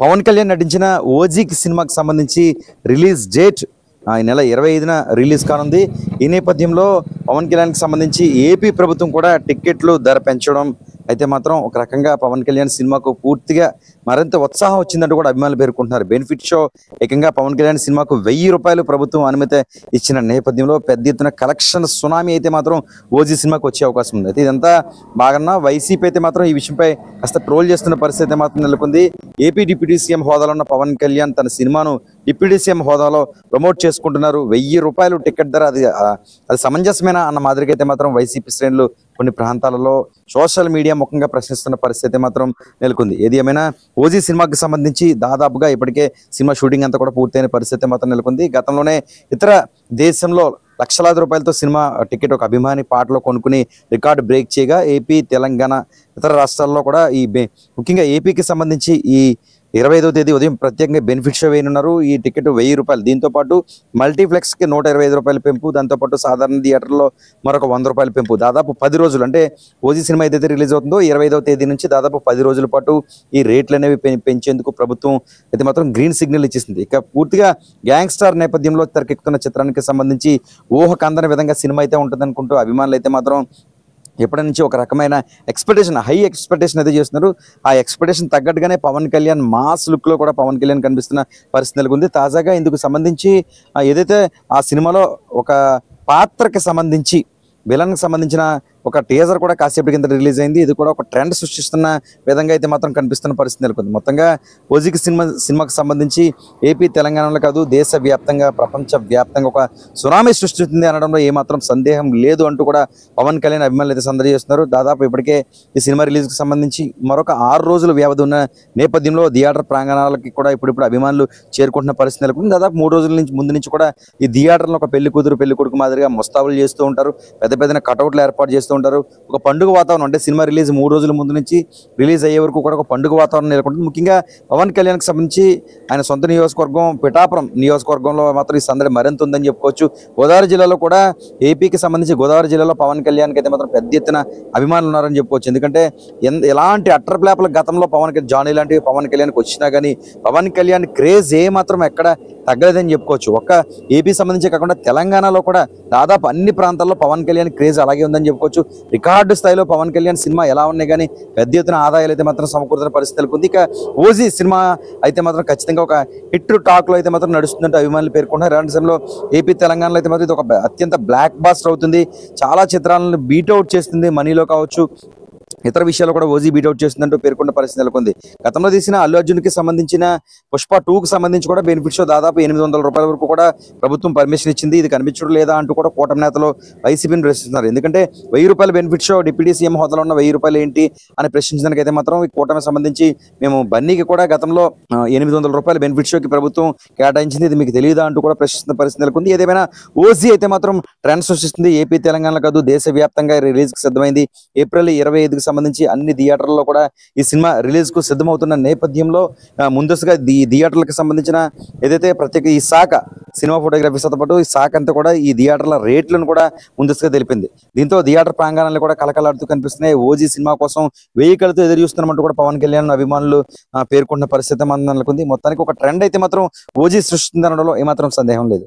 పవన్ కళ్యాణ్ నటించిన ఓజీకి సినిమాకి సంబంధించి రిలీజ్ డేట్ ఈ నెల 25న రిలీజ్ కానుంది. ఈ నేపథ్యంలో పవన్ కళ్యాణ్కి సంబంధించి ఏపీ ప్రభుత్వం కూడా టికెట్లు ధర పెంచడం అయితే మాత్రం ఒక రకంగా పవన్ కళ్యాణ్ సినిమాకు పూర్తిగా మరింత ఉత్సాహం వచ్చిందంటూ కూడా అభిమానులు పేర్కొంటున్నారు. బెనిఫిట్ షో ఏకంగా పవన్ కళ్యాణ్ సినిమాకు 1000 రూపాయలు ప్రభుత్వం అనుమతి ఇచ్చిన నేపథ్యంలో పెద్ద ఎత్తున కలెక్షన్ సునామీ అయితే మాత్రం ఓజీ సినిమాకు వచ్చే అవకాశం ఉంది. అయితే ఇదంతా బాగా వైసీపీ అయితే మాత్రం ఈ విషయంపై కాస్త ట్రోల్ చేస్తున్న పరిస్థితి అయితే మాత్రం నెలకొంది. ఏపీ డిప్యూటీ సీఎం హోదాలో ఉన్న పవన్ కళ్యాణ్ తన సినిమాను డిప్యూటీ సీఎం హోదాలో ప్రమోట్ చేసుకుంటున్నారు. 1000 రూపాయలు టికెట్ ధర అది సమంజసమేనా అన్న మాదిరిగా అయితే మాత్రం వైసీపీ శ్రేణులు కొన్ని ప్రాంతాలలో సోషల్ మీడియా ముఖంగా ప్రశ్నిస్తున్న పరిస్థితి మాత్రం నెలకొంది. ఏది ఏమైనా ఓజీ సినిమాకి సంబంధించి దాదాపుగా ఇప్పటికే సినిమా షూటింగ్ అంతా కూడా పూర్తయిన పరిస్థితి మాత్రం నెలకొంది. గతంలోనే ఇతర దేశంలో లక్షలాది రూపాయలతో సినిమా టికెట్ ఒక అభిమాని పాటలో కొనుక్కుని రికార్డు బ్రేక్ చేయగా ఏపీ, తెలంగాణ, ఇతర రాష్ట్రాల్లో కూడా ముఖ్యంగా ఏపీకి సంబంధించి ఈ 25వ తేదీ ఉదయం ప్రత్యేకంగా బెనిఫిట్ షో వేయనున్నారు. ఈ టికెట్ 1000 రూపాయలు. దీంతోపాటు మల్టీప్లెక్స్కి 125 రూపాయలు పెంపు, దాంతోపాటు సాధారణ థియేటర్లో మరొక 100 రూపాయలు పెంపు. దాదాపు 10 రోజులు అంటే ఓజీ సినిమా ఏదైతే రిలీజ్ అవుతుందో 25వ తేదీ నుంచి దాదాపు 10 రోజుల పాటు ఈ రేట్లు అనేవి పెంచేందుకు ప్రభుత్వం అయితే మాత్రం గ్రీన్ సిగ్నల్ ఇచ్చేసింది. ఇక పూర్తిగా గ్యాంగ్స్టార్ నేపథ్యంలో తెరకెక్కుతున్న చిత్రానికి సంబంధించి ఊహకు అందని విధంగా సినిమా అయితే ఉంటుంది అనుకుంటూ అభిమానులు అయితే మాత్రం ఎప్పటి నుంచి ఒక రకమైన ఎక్స్పెక్టేషన్, హై ఎక్స్పెక్టేషన్ అయితే చేస్తున్నారు. ఆ ఎక్స్పెక్టేషన్ తగ్గట్టుగానే పవన్ కళ్యాణ్ మాస్ లుక్లో కూడా పవన్ కళ్యాణ్ కనిపిస్తున్న పరిస్థితి నెలకొంది. తాజాగా ఇందుకు సంబంధించి ఏదైతే ఆ సినిమాలో ఒక పాత్రకి సంబంధించి విలన్కి సంబంధించిన ఒక టీజర్ కూడా కాసేపటి కింద రిలీజ్ అయింది. ఇది కూడా ఒక ట్రెండ్ సృష్టిస్తున్న విధంగా అయితే మాత్రం కనిపిస్తున్న పరిస్థితి నెలకొంది. మొత్తంగా ఓజీకి సినిమాకి సంబంధించి ఏపీ, తెలంగాణలో కాదు దేశవ్యాప్తంగా, ప్రపంచ వ్యాప్తంగా ఒక సునామీ సృష్టిస్తుంది అనడంలో ఏమాత్రం సందేహం లేదు అంటూ కూడా పవన్ కళ్యాణ్ అభిమానులు అయితే సందడి చేస్తున్నారు. దాదాపు ఇప్పటికే ఈ సినిమా రిలీజ్కి సంబంధించి మరొక 6 రోజులు వ్యవధి ఉన్న నేపథ్యంలో థియేటర్ ప్రాంగణాలకి కూడా ఇప్పుడు అభిమానులు చేరుకుంటున్న పరిస్థితి నెలకొంది. దాదాపు 3 రోజుల ముందు నుంచి కూడా ఈ థియేటర్లో ఒక పెళ్లి కూతురు, పెళ్లి కొడుకు మాదిరిగా ముస్తాబులు చేస్తూ ఉంటారు. పెద్ద కటౌట్లు ఏర్పాటు చేస్తూ ఉంటారు. ఒక పండుగ వాతావరణం, అంటే సినిమా రిలీజ్ 3 రోజుల ముందు నుంచి రిలీజ్ అయ్యే వరకు కూడా ఒక పండుగ వాతావరణం నెలకొంటుంది. ముఖ్యంగా పవన్ కళ్యాణ్కి సంబంధించి ఆయన సొంత నియోజకవర్గం పిఠాపురం నియోజకవర్గంలో మాత్రం ఈ సందడి మరింత ఉందని చెప్పుకోవచ్చు. గోదావరి జిల్లాలో కూడా ఏపీకి సంబంధించి గోదావరి జిల్లాలో పవన్ కళ్యాణ్కి అయితే మాత్రం పెద్ద ఎత్తున అభిమానులు ఉన్నారని చెప్పుకోవచ్చు. ఎందుకంటే ఎలాంటి అట్టర్ ప్లాప్ల గతంలో జానీ లాంటి పవన్ కళ్యాణ్కి వచ్చినా కానీ పవన్ కళ్యాణ్ క్రేజ్ మాత్రం ఎక్కడ తగ్గలేదని చెప్పుకోవచ్చు. ఒక్క ఏపీ సంబంధించి కాకుండా తెలంగాణలో కూడా దాదాపు అన్ని ప్రాంతాల్లో పవన్ కళ్యాణ్ క్రేజ్ అలాగే ఉందని చెప్పుకోవచ్చు. రికార్డు స్థాయిలో పవన్ కళ్యాణ్ సినిమా ఎలా ఉన్నాయి కానీ పెద్ద ఎత్తున ఆదాయాలు అయితే మాత్రం సమకూరుతున్న పరిస్థితులు ఉంది. ఇక ఓజీ సినిమా అయితే మాత్రం ఖచ్చితంగా ఒక హిట్ టాక్లో అయితే మాత్రం నడుస్తుందంటే అభిమానులు పేర్కొంటున్నారు. ఇలాంటి సమయంలో ఏపీ, తెలంగాణలో అయితే మాత్రం ఇది ఒక అత్యంత బ్లాక్ బాస్టర్ అవుతుంది. చాలా చిత్రాలను బీట్అవుట్ చేస్తుంది. మనీలో కావచ్చు, ఇతర విషయాలు కూడా ఓజీ బీట్అవుట్ చేస్తుందంటూ పేర్కొన్న పరిస్థితి నెలకొంది. గతంలో తీసిన అల్లు అర్జున్కి సంబంధించిన పుష్ప 2కి సంబంధించి కూడా బెనిఫిట్ షో దాదాపు 800 రూపాయల వరకు కూడా ప్రభుత్వం పర్మిషన్ ఇచ్చింది. ఇది కనిపించడం లేదా అంటూ కూడా కూటమి నేతలు వైసీపీని ప్రశ్నిస్తున్నారు. ఎందుకంటే 1000 రూపాయల బెనిఫిట్ షో డిప్యూటీ సీఎం హోదాలో ఉన్న 1000 రూపాయలు ఏంటి అని ప్రశ్నించడానికి అయితే మాత్రం ఈ కూటమి సంబంధించి మేము బన్నీకి కూడా గతంలో 800 రూపాయల బెనిఫిట్ షోకి ప్రభుత్వం కేటాయించింది, ఇది మీకు తెలియదా అంటూ కూడా ప్రశ్నిస్తున్న పరిస్థితి నెలకొంది. ఏదేమైనా ఓజీ అయితే మాత్రం ట్రెండ్ సృష్టిస్తుంది. ఏపీ, తెలంగాణలో కాదు దేశవ్యాప్తంగా రిలీజ్కి సిద్ధమైంది. ఏప్రిల్ 25కి సంబంధించి అన్ని థియేటర్లలో కూడా ఈ సినిమా రిలీజ్ కు సిద్ధమవుతున్న నేపథ్యంలో ముందస్తుగా థియేటర్లకు సంబంధించిన ఏదైతే ప్రత్యేక ఈ శాఖ సినిమా ఫోటోగ్రఫీతో పాటు ఈ శాఖ అంతా కూడా ఈ థియేటర్ల రేట్లను కూడా ముందస్తుగా తెలిపింది. దీంతో థియేటర్ ప్రాంగణాలు కూడా కలకలాడుతూ కనిపిస్తున్నాయి. ఓజీ సినిమా కోసం వెయ్యికలతో ఎదురు చూస్తున్నామంటూ కూడా పవన్ కళ్యాణ్ అభిమానులు పేర్కొన్న పరిస్థితి నెలకొంది. మొత్తానికి ఒక ట్రెండ్ అయితే మాత్రం ఓజీ సృష్టించడంలో ఏమాత్రం సందేహం లేదు.